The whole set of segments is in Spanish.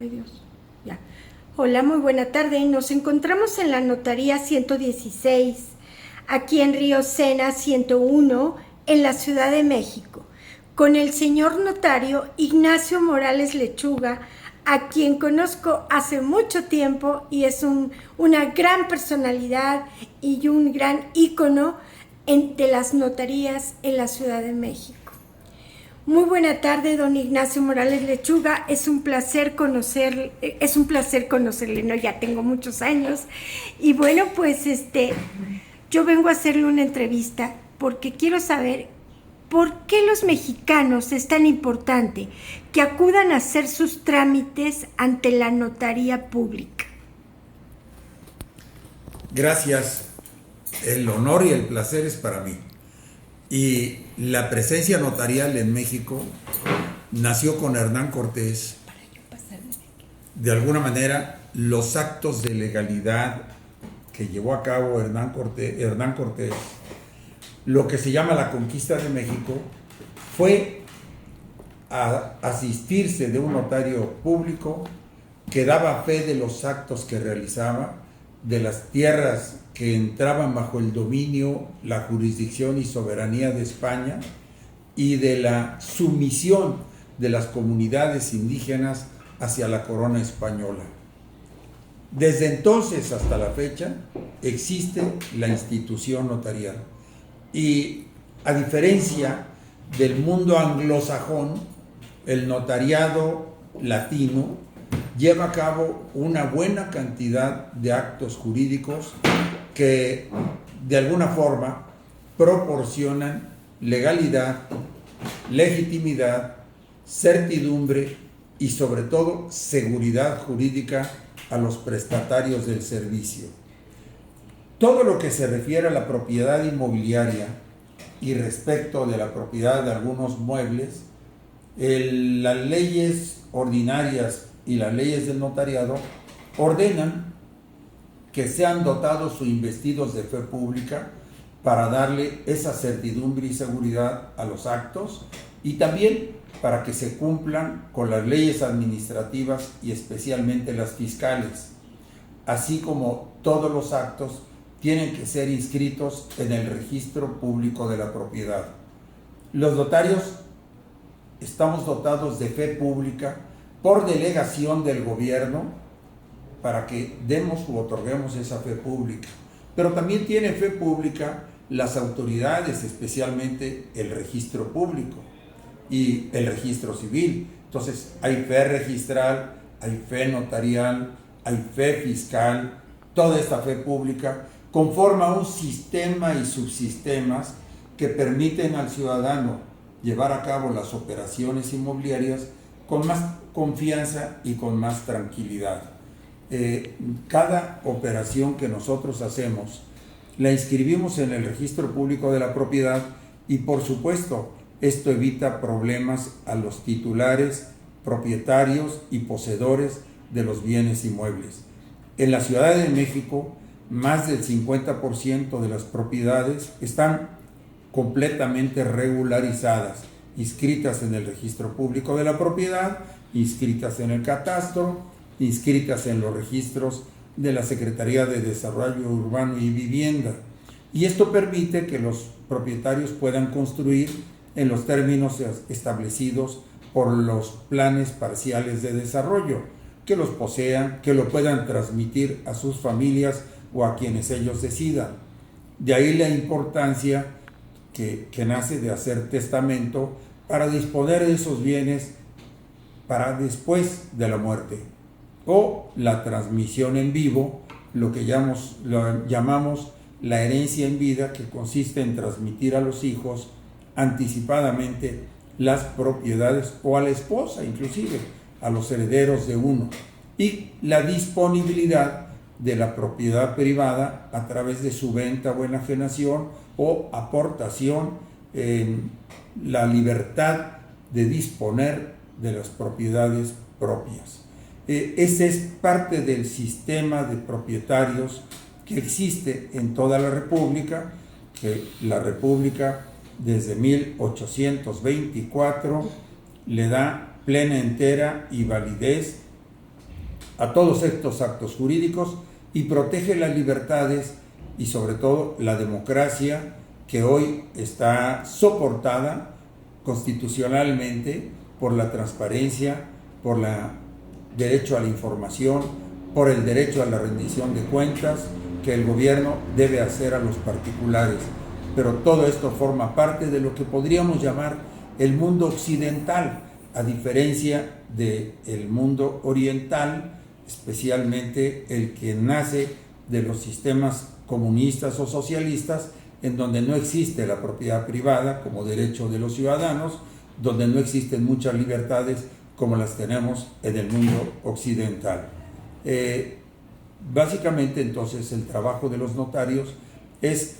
Ay, Dios. Ya. Hola, muy buena tarde. Nos encontramos en la notaría 116, aquí en Río Sena 101, en la Ciudad de México, con el señor notario Ignacio Morales Lechuga, a quien conozco hace mucho tiempo y es una gran personalidad y un gran ícono de las notarías en la Ciudad de México. Muy buena tarde, don Ignacio Morales Lechuga. Es un placer conocerle, ¿no? Ya tengo muchos años. Y bueno, pues yo vengo a hacerle una entrevista porque quiero saber por qué los mexicanos es tan importante que acudan a hacer sus trámites ante la notaría pública. Gracias. El honor y el placer es para mí. Y la presencia notarial en México nació con Hernán Cortés. De alguna manera, los actos de legalidad que llevó a cabo Hernán Cortés, lo que se llama la conquista de México, fue a asistirse de un notario público que daba fe de los actos que realizaba, de las tierras que entraban bajo el dominio, la jurisdicción y soberanía de España, y de la sumisión de las comunidades indígenas hacia la corona española. Desde entonces hasta la fecha existe la institución notarial, y a diferencia del mundo anglosajón, el notariado latino lleva a cabo una buena cantidad de actos jurídicos que de alguna forma proporcionan legalidad, legitimidad, certidumbre y sobre todo seguridad jurídica a los prestatarios del servicio. Todo lo que se refiere a la propiedad inmobiliaria y respecto de la propiedad de algunos muebles, las leyes ordinarias y las leyes del notariado ordenan que sean dotados o investidos de fe pública para darle esa certidumbre y seguridad a los actos, y también para que se cumplan con las leyes administrativas y especialmente las fiscales, así como todos los actos tienen que ser inscritos en el registro público de la propiedad. Los notarios estamos dotados de fe pública por delegación del gobierno para que demos u otorguemos esa fe pública. Pero también tiene fe pública las autoridades, especialmente el registro público y el registro civil. Entonces hay fe registral, hay fe notarial, hay fe fiscal. Toda esta fe pública conforma un sistema y subsistemas que permiten al ciudadano llevar a cabo las operaciones inmobiliarias con más confianza y con más tranquilidad. Cada operación que nosotros hacemos la inscribimos en el registro público de la propiedad, y por supuesto esto evita problemas a los titulares, propietarios y poseedores de los bienes inmuebles. En la Ciudad de México, más del 50% de las propiedades están completamente regularizadas, inscritas en el registro público de la propiedad, inscritas en el catastro, inscritas en los registros de la Secretaría de Desarrollo Urbano y Vivienda. Y esto permite que los propietarios puedan construir en los términos establecidos por los planes parciales de desarrollo, que los posean, que lo puedan transmitir a sus familias o a quienes ellos decidan. De ahí la importancia que nace de hacer testamento para disponer de esos bienes para después de la muerte, o la transmisión en vivo, lo que llamamos la herencia en vida, que consiste en transmitir a los hijos anticipadamente las propiedades, o a la esposa inclusive, a los herederos de uno, y la disponibilidad de la propiedad privada a través de su venta o enajenación o aportación, en la libertad de disponer de las propiedades propias. Ese es parte del sistema de propietarios que existe en toda la República, que la República desde 1824 le da plena, entera y validez a todos estos actos jurídicos y protege las libertades y sobre todo la democracia que hoy está soportada constitucionalmente por la transparencia, por el derecho a la información, por el derecho a la rendición de cuentas que el gobierno debe hacer a los particulares. Pero todo esto forma parte de lo que podríamos llamar el mundo occidental, a diferencia del mundo oriental, especialmente el que nace de los sistemas comunistas o socialistas, en donde no existe la propiedad privada como derecho de los ciudadanos, donde no existen muchas libertades como las tenemos en el mundo occidental. Básicamente, entonces, el trabajo de los notarios es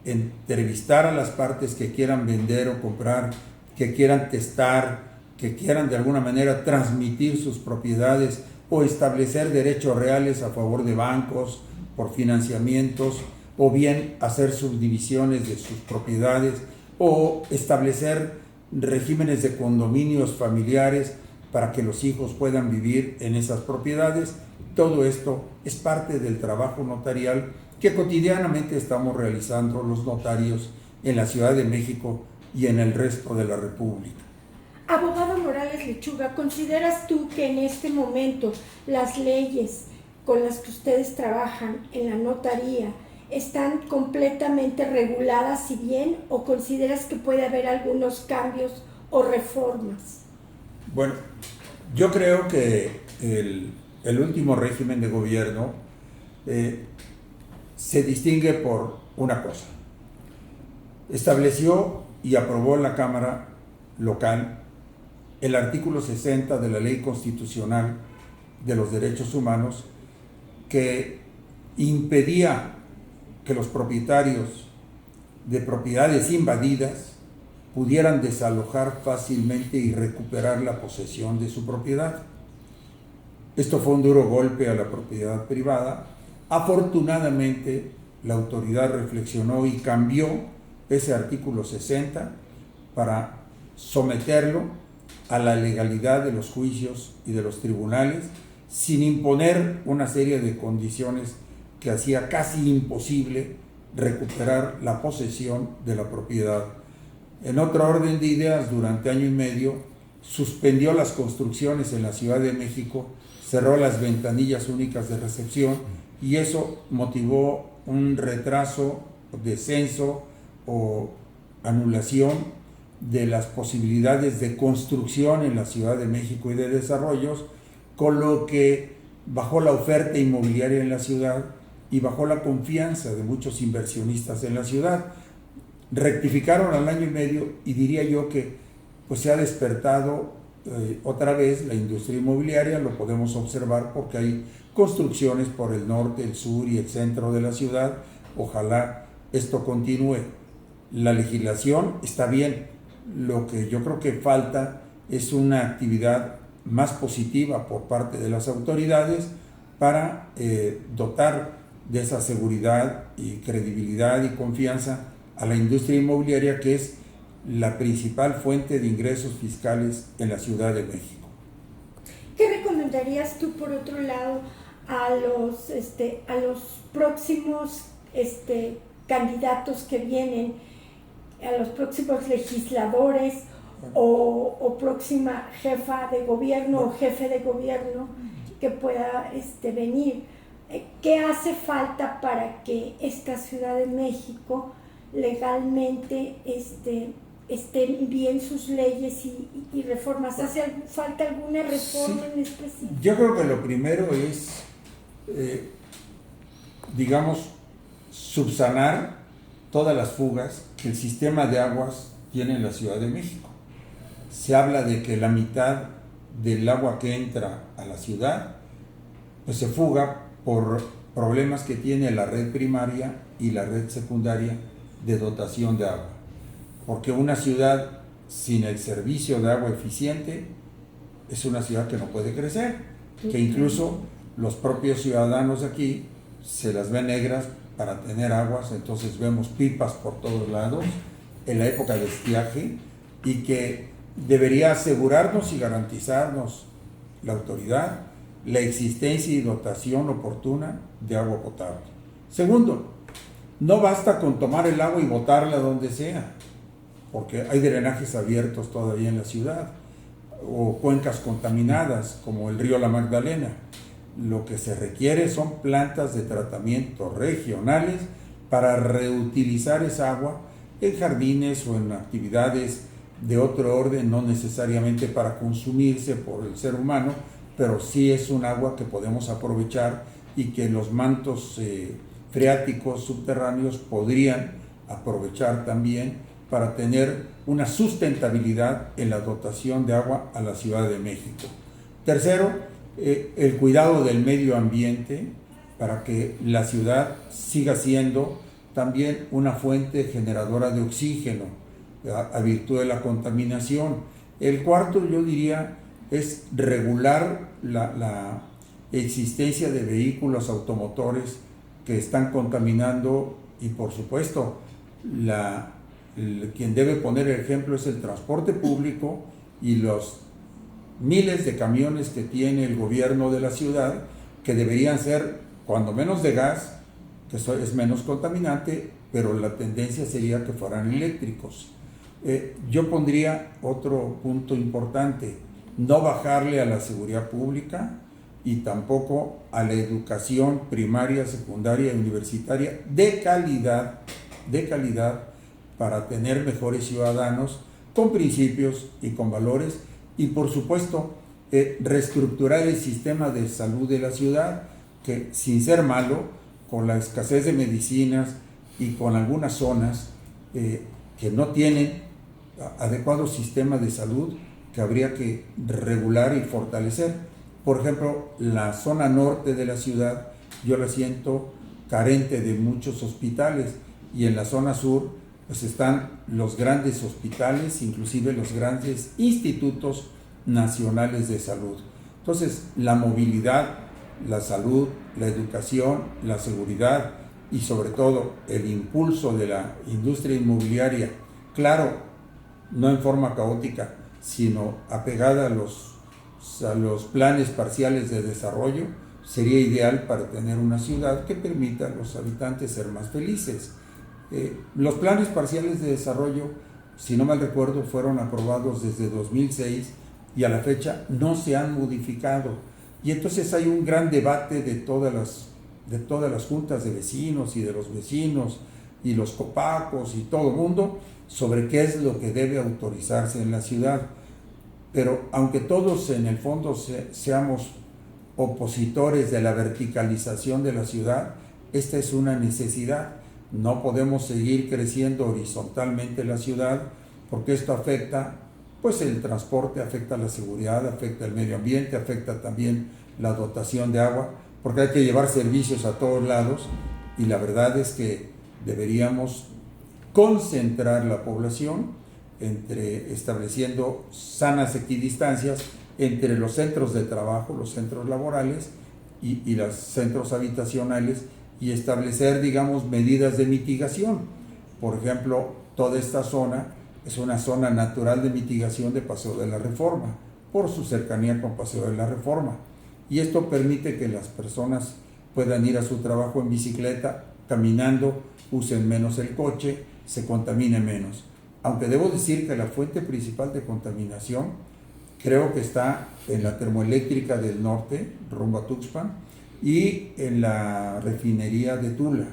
entrevistar a las partes que quieran vender o comprar, que quieran testar, que quieran de alguna manera transmitir sus propiedades o establecer derechos reales a favor de bancos por financiamientos, o bien hacer subdivisiones de sus propiedades, o establecer regímenes de condominios familiares para que los hijos puedan vivir en esas propiedades. Todo esto es parte del trabajo notarial que cotidianamente estamos realizando los notarios en la Ciudad de México y en el resto de la República. Abogado Morales Lechuga, ¿consideras tú que en este momento las leyes con las que ustedes trabajan en la notaría están completamente reguladas, si bien, o consideras que puede haber algunos cambios o reformas? Bueno, yo creo que el último régimen de gobierno se distingue por una cosa. Estableció y aprobó en la Cámara local el artículo 60 de la Ley Constitucional de los Derechos Humanos, que impedía que los propietarios de propiedades invadidas pudieran desalojar fácilmente y recuperar la posesión de su propiedad. Esto fue un duro golpe a la propiedad privada. Afortunadamente, la autoridad reflexionó y cambió ese artículo 60 para someterlo a la legalidad de los juicios y de los tribunales, sin imponer una serie de condiciones que hacía casi imposible recuperar la posesión de la propiedad. En otro orden de ideas, durante año y medio, suspendió las construcciones en la Ciudad de México, cerró las ventanillas únicas de recepción y eso motivó un retraso, descenso o anulación de las posibilidades de construcción en la Ciudad de México y de desarrollos, con lo que bajó la oferta inmobiliaria en la ciudad y bajó la confianza de muchos inversionistas en la ciudad. Rectificaron al año y medio y diría yo que pues se ha despertado otra vez la industria inmobiliaria. Lo podemos observar porque hay construcciones por el norte, el sur y el centro de la ciudad. Ojalá esto continúe. La legislación está bien. Lo que yo creo que falta es una actividad más positiva por parte de las autoridades para dotar de esa seguridad y credibilidad y confianza a la industria inmobiliaria, que es la principal fuente de ingresos fiscales en la Ciudad de México. ¿Qué recomendarías tú, por otro lado, a los próximos candidatos que vienen, a los próximos legisladores o próxima jefa de gobierno o jefe de gobierno que pueda venir? ¿Qué hace falta para que esta Ciudad de México legalmente estén bien sus leyes y reformas? ¿Hace falta alguna reforma en específico? Yo creo que lo primero es, subsanar todas las fugas que el sistema de aguas tiene en la Ciudad de México. Se habla de que la mitad del agua que entra a la ciudad pues se fuga por problemas que tiene la red primaria y la red secundaria de dotación de agua. Porque una ciudad sin el servicio de agua eficiente es una ciudad que no puede crecer, que incluso los propios ciudadanos aquí se las ven negras para tener aguas. Entonces vemos pipas por todos lados en la época de estiaje, y que debería asegurarnos y garantizarnos la autoridad la existencia y dotación oportuna de agua potable. Segundo, no basta con tomar el agua y botarla donde sea, porque hay drenajes abiertos todavía en la ciudad, o cuencas contaminadas, como el río La Magdalena. Lo que se requiere son plantas de tratamiento regionales para reutilizar esa agua en jardines o en actividades de otro orden, no necesariamente para consumirse por el ser humano, pero sí es un agua que podemos aprovechar y que los mantos freáticos subterráneos podrían aprovechar también para tener una sustentabilidad en la dotación de agua a la Ciudad de México. Tercero, el cuidado del medio ambiente para que la ciudad siga siendo también una fuente generadora de oxígeno a virtud de la contaminación. El cuarto, yo diría, es regular la existencia de vehículos automotores que están contaminando y, por supuesto, quien debe poner el ejemplo es el transporte público y los miles de camiones que tiene el gobierno de la ciudad, que deberían ser cuando menos de gas, que es menos contaminante, pero la tendencia sería que fueran eléctricos. Yo pondría otro punto importante: no bajarle a la seguridad pública y tampoco a la educación primaria, secundaria y universitaria de calidad, para tener mejores ciudadanos con principios y con valores, y por supuesto reestructurar el sistema de salud de la ciudad, que sin ser malo, con la escasez de medicinas y con algunas zonas que no tienen adecuado sistema de salud, que habría que regular y fortalecer. Por ejemplo, la zona norte de la ciudad yo la siento carente de muchos hospitales, y en la zona sur pues están los grandes hospitales, inclusive los grandes institutos nacionales de salud. Entonces, la movilidad, la salud, la educación, la seguridad y sobre todo el impulso de la industria inmobiliaria, claro, no en forma caótica, sino apegada a los planes parciales de desarrollo, sería ideal para tener una ciudad que permita a los habitantes ser más felices. Los planes parciales de desarrollo, si no mal recuerdo, fueron aprobados desde 2006 y a la fecha no se han modificado. Y entonces hay un gran debate de todas las juntas de vecinos y de los vecinos y los copacos y todo el mundo sobre qué es lo que debe autorizarse en la ciudad. Pero aunque todos en el fondo seamos opositores de la verticalización de la ciudad, esta es una necesidad. No podemos seguir creciendo horizontalmente la ciudad, porque esto afecta pues el transporte, afecta la seguridad, afecta el medio ambiente, afecta también la dotación de agua, porque hay que llevar servicios a todos lados, y la verdad es que deberíamos concentrar la población estableciendo sanas equidistancias entre los centros de trabajo, los centros laborales y los centros habitacionales, y establecer, digamos, medidas de mitigación. Por ejemplo, toda esta zona es una zona natural de mitigación de Paseo de la Reforma, por su cercanía con Paseo de la Reforma. Y esto permite que las personas puedan ir a su trabajo en bicicleta, caminando, usen menos el coche, se contamine menos. Aunque debo decir que la fuente principal de contaminación creo que está en la termoeléctrica del norte, rumbo a Tuxpan, y en la refinería de Tula.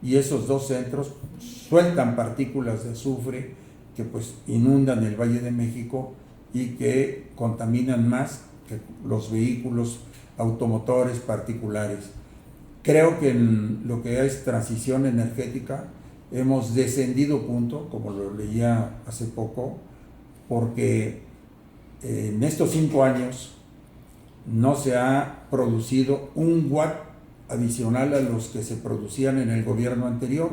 Y esos dos centros sueltan partículas de azufre que pues inundan el Valle de México y que contaminan más que los vehículos automotores particulares. Creo que en lo que es transición energética hemos descendido punto, como lo leía hace poco, porque en estos 5 años no se ha producido un watt adicional a los que se producían en el gobierno anterior.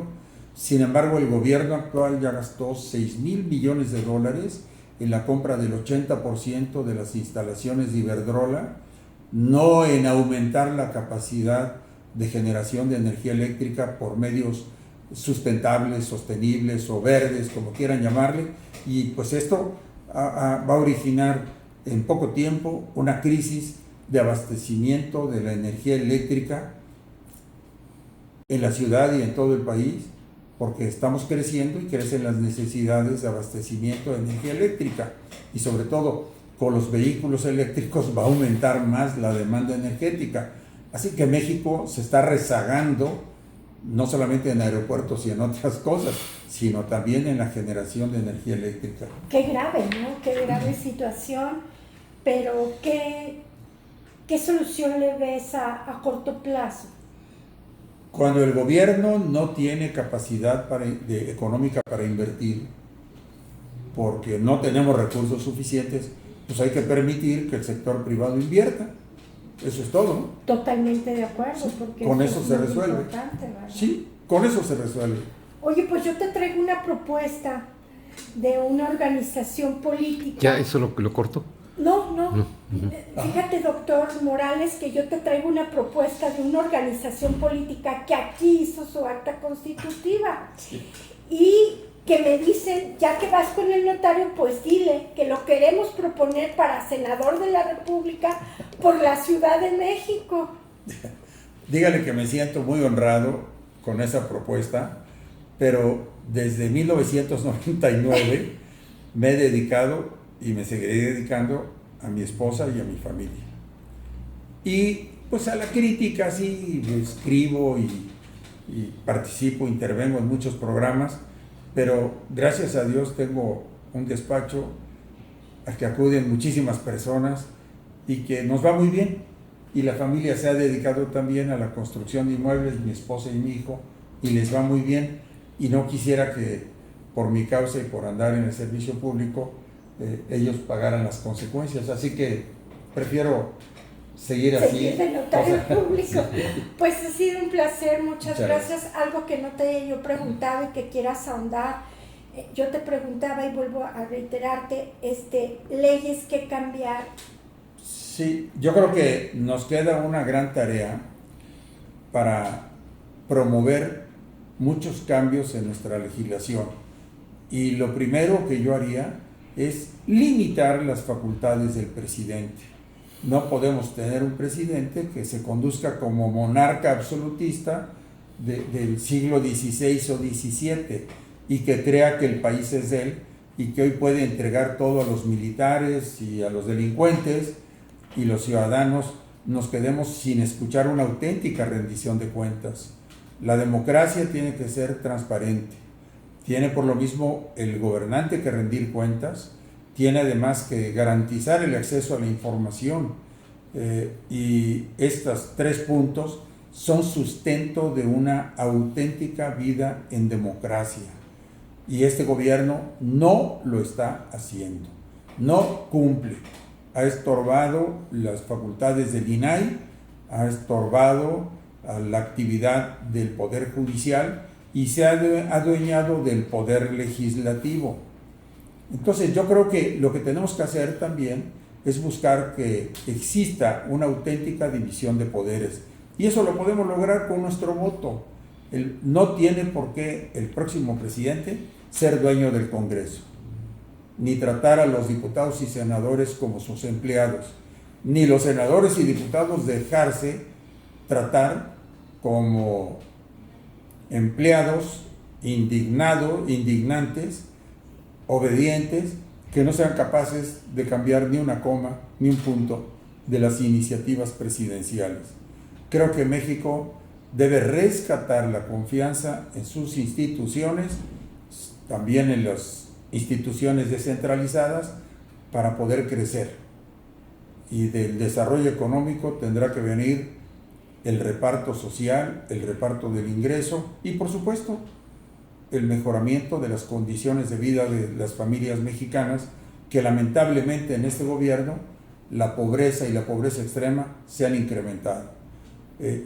Sin embargo, el gobierno actual ya gastó $6,000 millones en la compra del 80% de las instalaciones de Iberdrola, no en aumentar la capacidad de generación de energía eléctrica por medios sustentables, sostenibles o verdes, como quieran llamarle, y pues esto va a originar en poco tiempo una crisis de abastecimiento de la energía eléctrica en la ciudad y en todo el país, porque estamos creciendo y crecen las necesidades de abastecimiento de energía eléctrica, y sobre todo con los vehículos eléctricos va a aumentar más la demanda energética. Así que México se está rezagando, no solamente en aeropuertos y en otras cosas, sino también en la generación de energía eléctrica. Qué grave, ¿no? Qué grave situación, pero ¿qué solución le ves a corto plazo? Cuando el gobierno no tiene capacidad económica para invertir, porque no tenemos recursos suficientes, pues hay que permitir que el sector privado invierta. Eso es todo, ¿no? Totalmente de acuerdo, sí, porque con eso se resuelve. Sí, con eso se resuelve. Oye, pues yo te traigo una propuesta de una organización política. ¿Ya eso lo corto? No. Fíjate, doctor Morales, que yo te traigo una propuesta de una organización política que aquí hizo su acta constitutiva. Sí. Y que me dicen, ya que vas con el notario, pues dile que lo queremos proponer para senador de la República por la Ciudad de México. Dígale que me siento muy honrado con esa propuesta, pero desde 1999 me he dedicado y me seguiré dedicando a mi esposa y a mi familia. Y pues a la crítica sí escribo y participo, intervengo en muchos programas, pero gracias a Dios tengo un despacho al que acuden muchísimas personas y que nos va muy bien. Y la familia se ha dedicado también a la construcción de inmuebles, mi esposa y mi hijo, y les va muy bien. Y no quisiera que por mi causa y por andar en el servicio público ellos pagaran las consecuencias. Así que prefiero seguir así. Seguir de notario público. Pues ha sido un placer, muchas gracias. Algo que no te haya yo preguntado y que quieras ahondar. Yo te preguntaba y vuelvo a reiterarte, leyes que cambiar. Sí, yo creo que nos queda una gran tarea para promover muchos cambios en nuestra legislación. Y lo primero que yo haría es limitar las facultades del presidente. No podemos tener un presidente que se conduzca como monarca absolutista del siglo XVI o XVII y que crea que el país es de él y que hoy puede entregar todo a los militares y a los delincuentes, y los ciudadanos nos quedemos sin escuchar una auténtica rendición de cuentas. La democracia tiene que ser transparente. Tiene por lo mismo el gobernante que rendir cuentas, tiene además que garantizar el acceso a la información, y estos 3 puntos son sustento de una auténtica vida en democracia. Y este gobierno no lo está haciendo, no cumple. Ha estorbado las facultades del INAI, ha estorbado a la actividad del Poder Judicial y se ha adueñado del Poder Legislativo. Entonces yo creo que lo que tenemos que hacer también es buscar que exista una auténtica división de poderes, y eso lo podemos lograr con nuestro voto. No tiene por qué el próximo presidente ser dueño del Congreso, ni tratar a los diputados y senadores como sus empleados, ni los senadores y diputados dejarse tratar como empleados indignantes, obedientes, que no sean capaces de cambiar ni una coma, ni un punto de las iniciativas presidenciales. Creo que México debe rescatar la confianza en sus instituciones, también en las instituciones descentralizadas, para poder crecer. Y del desarrollo económico tendrá que venir el reparto social, el reparto del ingreso y, por supuesto, el mejoramiento de las condiciones de vida de las familias mexicanas, que lamentablemente en este gobierno la pobreza y la pobreza extrema se han incrementado.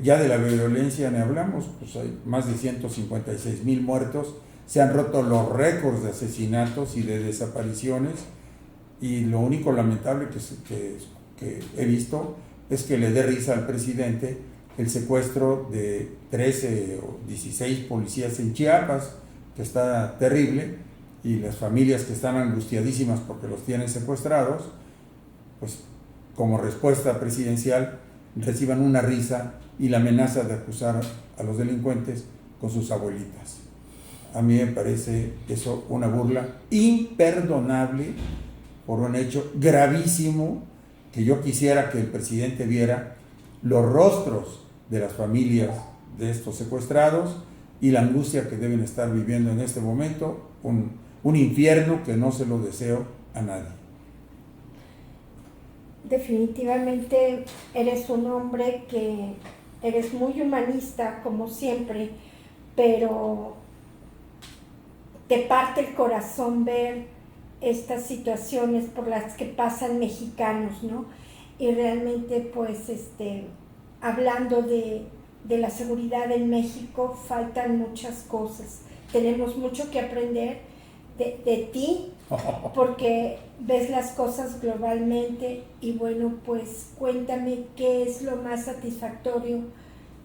Ya de la violencia ni hablamos, pues hay más de 156,000 muertos, se han roto los récords de asesinatos y de desapariciones, y lo único lamentable que he visto es que le dé risa al presidente el secuestro de 13 o 16 policías en Chiapas, que está terrible, y las familias que están angustiadísimas porque los tienen secuestrados, pues como respuesta presidencial, reciban una risa y la amenaza de acusar a los delincuentes con sus abuelitas. A mí me parece eso una burla imperdonable por un hecho gravísimo, que yo quisiera que el presidente viera los rostros de las familias de estos secuestrados y la angustia que deben estar viviendo en este momento, un infierno que no se lo deseo a nadie. Definitivamente eres un hombre que eres muy humanista, como siempre, pero te parte el corazón ver estas situaciones por las que pasan mexicanos, ¿no? Y realmente, pues, hablando de la seguridad en México, faltan muchas cosas. Tenemos mucho que aprender de ti, porque ves las cosas globalmente. Y bueno, pues cuéntame qué es lo más satisfactorio,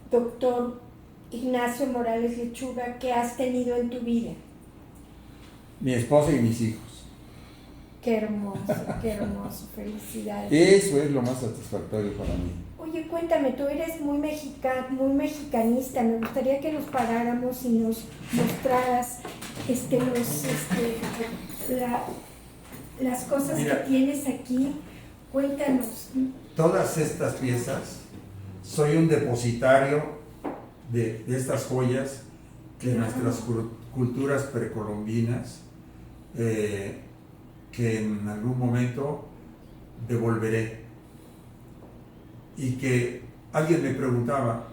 doctor Ignacio Morales Lechuga, que has tenido en tu vida. Mi esposa y mis hijos. Qué hermoso, felicidades. Eso es lo más satisfactorio para mí. Oye, cuéntame, tú eres muy mexicanista, me gustaría que nos paráramos y nos mostraras las cosas. Mira, que tienes aquí. Cuéntanos. Todas estas piezas, soy un depositario de estas joyas que nuestras culturas precolombinas, que en algún momento devolveré. Y que alguien me preguntaba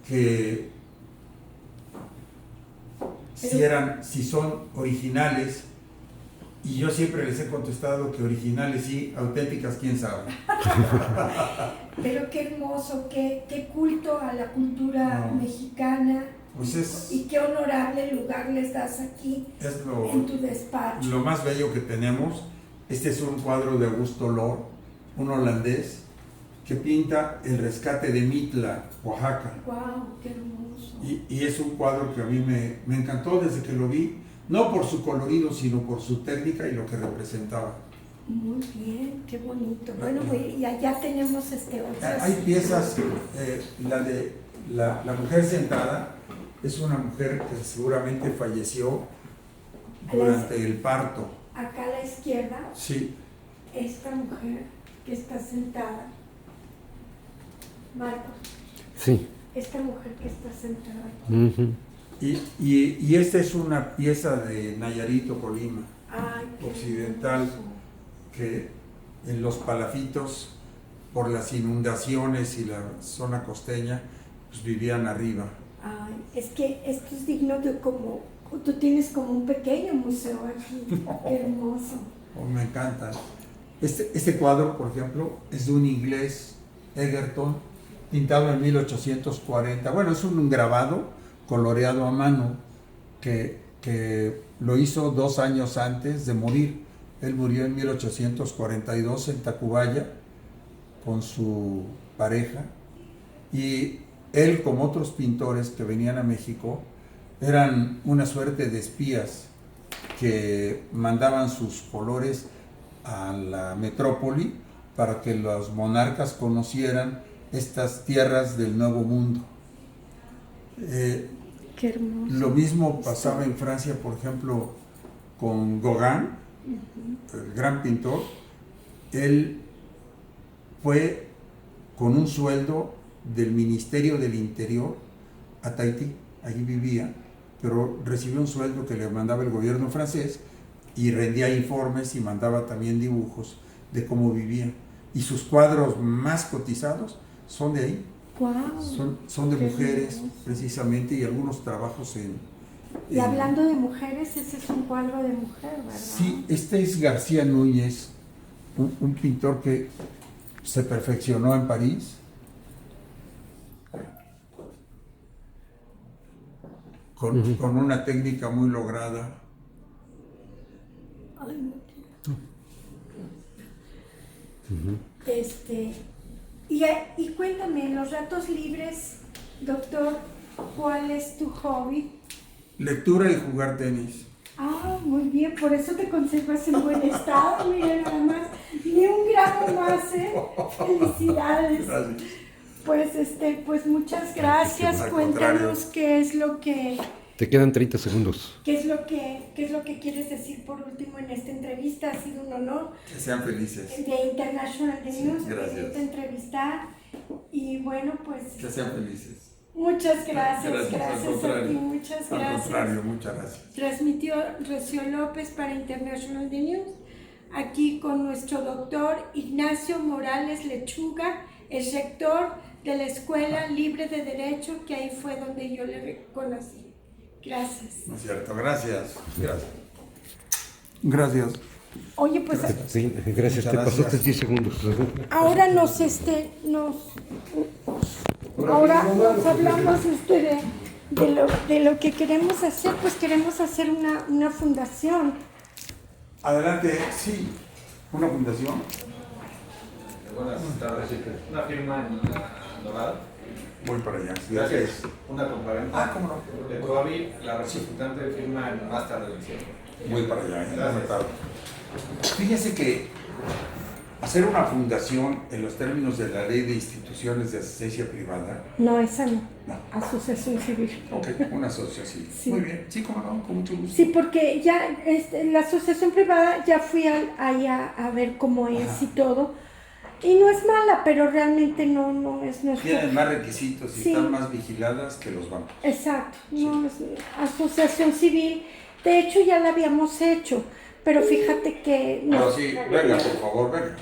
que si son originales, y yo siempre les he contestado que originales sí, auténticas quién sabe. Pero qué hermoso, qué culto a la cultura mexicana. Pues y qué honorable lugar les das aquí en tu despacho. Lo más bello que tenemos. Este es un cuadro de Augusto Lor, un holandés, que pinta el rescate de Mitla, Oaxaca. ¡Wow! ¡Qué hermoso! Y es un cuadro que a mí me encantó desde que lo vi, no por su colorido, sino por su técnica y lo que representaba. Muy bien, qué bonito. Bueno, y allá tenemos otras. Hay piezas, la de la mujer sentada, es una mujer que seguramente falleció durante el parto. Acá a la izquierda. Sí. Esta mujer que está sentada. Marcos. Sí. Esta mujer que está sentada aquí. Uh-huh. Y esta es una pieza de Nayarit, Colima, occidental, hermoso. Que en los palafitos, por las inundaciones y la zona costeña, pues vivían arriba. Ay, es que esto es digno de como, tú tienes como un pequeño museo aquí. Qué hermoso. Me encanta. Este cuadro, por ejemplo, es de un inglés, Egerton, pintado en 1840. Bueno, es un grabado coloreado a mano que lo hizo 2 años antes de morir. Él murió en 1842 en Tacubaya con su pareja, y él, como otros pintores que venían a México, eran una suerte de espías que mandaban sus colores a la metrópoli para que los monarcas conocieran estas tierras del Nuevo Mundo. Qué hermoso. Lo mismo pasaba en Francia, por ejemplo, con Gauguin, el gran pintor. Él fue con un sueldo del Ministerio del Interior a Tahití, allí vivía, pero recibió un sueldo que le mandaba el gobierno francés y rendía informes y mandaba también dibujos de cómo vivía. Y sus cuadros más cotizados son de ahí. Wow. Son de mujeres, precisamente, y algunos trabajos Y hablando de mujeres, ese es un cuadro de mujer, ¿verdad? Sí, este es García Núñez, un pintor que se perfeccionó en París. Con una técnica muy lograda. Ay, no quiero. Y cuéntame, en los ratos libres, doctor, ¿cuál es tu hobby? Lectura y jugar tenis. Ah, muy bien, por eso te conservas en buen estado, mira nada más. Ni un gramo más, ¿eh? Felicidades. Gracias. Pues muchas gracias. Al Cuéntanos contrario. qué es lo que... Te quedan 30 segundos. ¿Qué es lo que quieres decir por último en esta entrevista? Ha sido un honor Que sean felices. de International News gracias. poderte entrevistar. Y bueno, pues Que sean felices. muchas gracias, Al gracias a contrario. ti, muchas Al gracias. contrario, muchas gracias. Transmitió Rocío López para International News, aquí con nuestro doctor Ignacio Morales Lechuga, el rector de la Escuela Libre de Derecho, que ahí fue donde yo le conocí. Gracias. No es cierto, gracias. Gracias. Gracias. Oye, pues Sí, gracias, Muchas te pasaste gracias. 10 segundos. ahora ahora nos hablamos de lo que queremos hacer. Pues queremos hacer una fundación. Adelante, sí. ¿Una fundación? Buenas tardes. Una firma en la Dorada. Voy para allá. Gracias. Una compraventa. ¿Cómo no? De Coavi, la representante de firma en más tarde del cielo. Voy para allá. Gracias. Fíjese que hacer una fundación en los términos de la Ley de Instituciones de Asistencia Privada. No, esa no. No. Asociación Civil. Ok, una asociación. Sí. Muy bien. Sí, cómo no, con mucho gusto. Sí, porque ya la asociación privada ya fui ahí a ver cómo es Ajá. y todo. Y no es mala, pero realmente no es nuestro. Tienen más requisitos y Sí. están más vigiladas que los bancos. Exacto, no es asociación civil. De hecho ya la habíamos hecho, pero fíjate que Pero sí, venga, por favor, venga.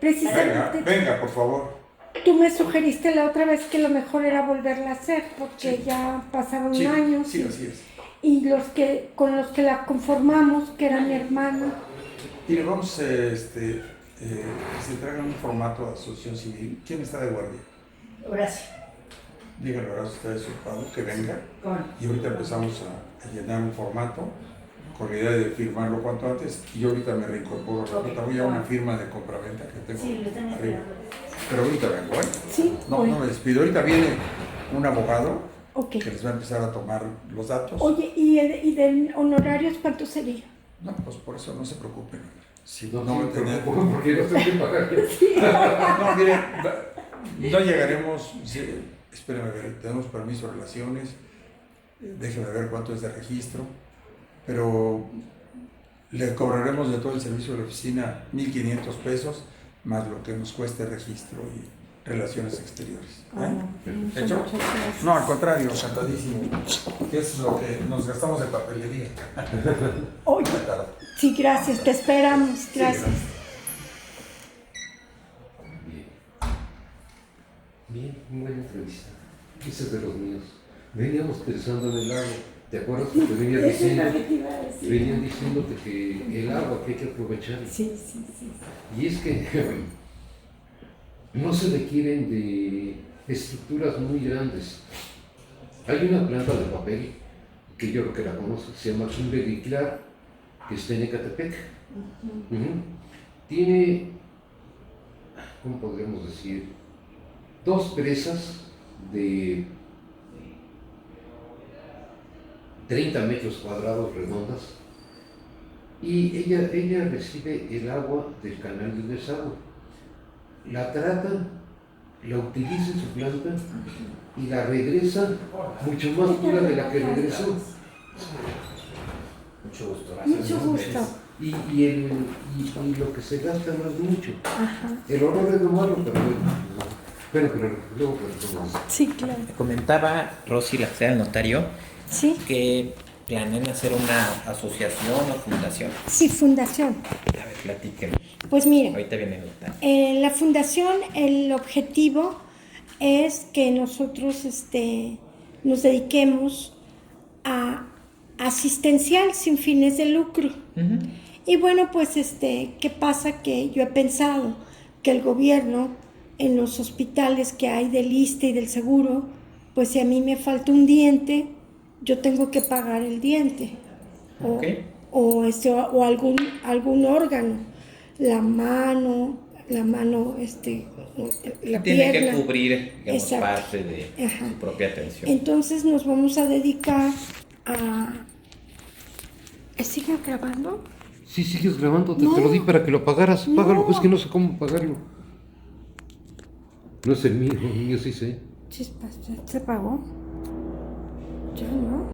precisamente Venga, por favor. tú me sugeriste la otra vez que lo mejor era volverla a hacer porque Sí. ya pasaron Sí, años sí, así es. y con los que la conformamos, que era mi hermana. Mire, vamos, se traga un formato de asociación civil. ¿Quién está de guardia? Horacio. Díganle ahora a ustedes su padre que venga. Y ahorita empezamos a llenar un formato con la idea de firmarlo cuanto antes. Y yo ahorita me reincorporo. Ahorita voy a una firma de compraventa que tengo Sí, lo están arriba. esperando. Pero ahorita vengo, ¿eh? Sí, No, bueno. no me despido. Ahorita viene un abogado Ok. que les va a empezar a tomar los datos. Oye, ¿y de honorarios cuánto sería? No, pues por eso no se preocupen. Si No, no, sí, tenía- porque no tengo que pagar. No, mire, no llegaremos, sí, espérenme a ver, tenemos permiso de relaciones, déjenme ver cuánto es de registro, pero le cobraremos de todo el servicio de la oficina 1,500 pesos, más lo que nos cueste registro y relaciones exteriores. Ah, ¿Eh? no. ¿Hecho? Muchas gracias. No, al contrario, encantadísimo, que es lo que nos gastamos de papelería. Oye, sí, gracias, te esperamos, gracias. Bien, muy buena entrevista. Ese es de los míos. Veníamos pensando en el agua. ¿Te acuerdas que te venía Eso es diciendo? lo que te iba a decir. Venían diciéndote que el agua que hay que aprovechar. Sí, sí, sí. Y es que no se requieren de estructuras muy grandes. Hay una planta de papel que yo creo que la conoces, se llama Kimberly Clark, que está en Ecatepec. Ujú. Tiene, ¿cómo podríamos decir? 2 presas de 30 metros cuadrados redondas y ella recibe el agua del canal del desagüe. La trata, la utiliza en su planta y la regresa mucho más pura de la que regresó. Mucho gusto. Mucho gusto. Y lo que se gasta no es mucho. Ajá. El horror es lo malo, pero bueno, luego platicamos. Sí, claro. Me comentaba Rosy, la secretaria del notario, Sí, que planean hacer una asociación o fundación. sí, fundación. A ver, platíquenme. Pues miren, Ahorita viene el notario. la fundación, el objetivo es que nosotros nos dediquemos a asistencial sin fines de lucro. Y bueno, pues ¿qué pasa? Que yo he pensado que el gobierno en los hospitales que hay del ISSSTE y del seguro, pues si a mí me falta un diente, yo tengo que pagar el diente. O, Ok. o algún órgano, la mano, la Tiene que pierna. cubrir, digamos, Exacto. parte de Ajá. su propia atención. Entonces nos vamos a dedicar a... ¿Sigue grabando? Sí, sigues grabando, te No. lo di para que lo pagaras. No. Págalo, es que no sé cómo pagarlo. No es el mío sí sé. Chispas, ¿ya se pagó? Ya no.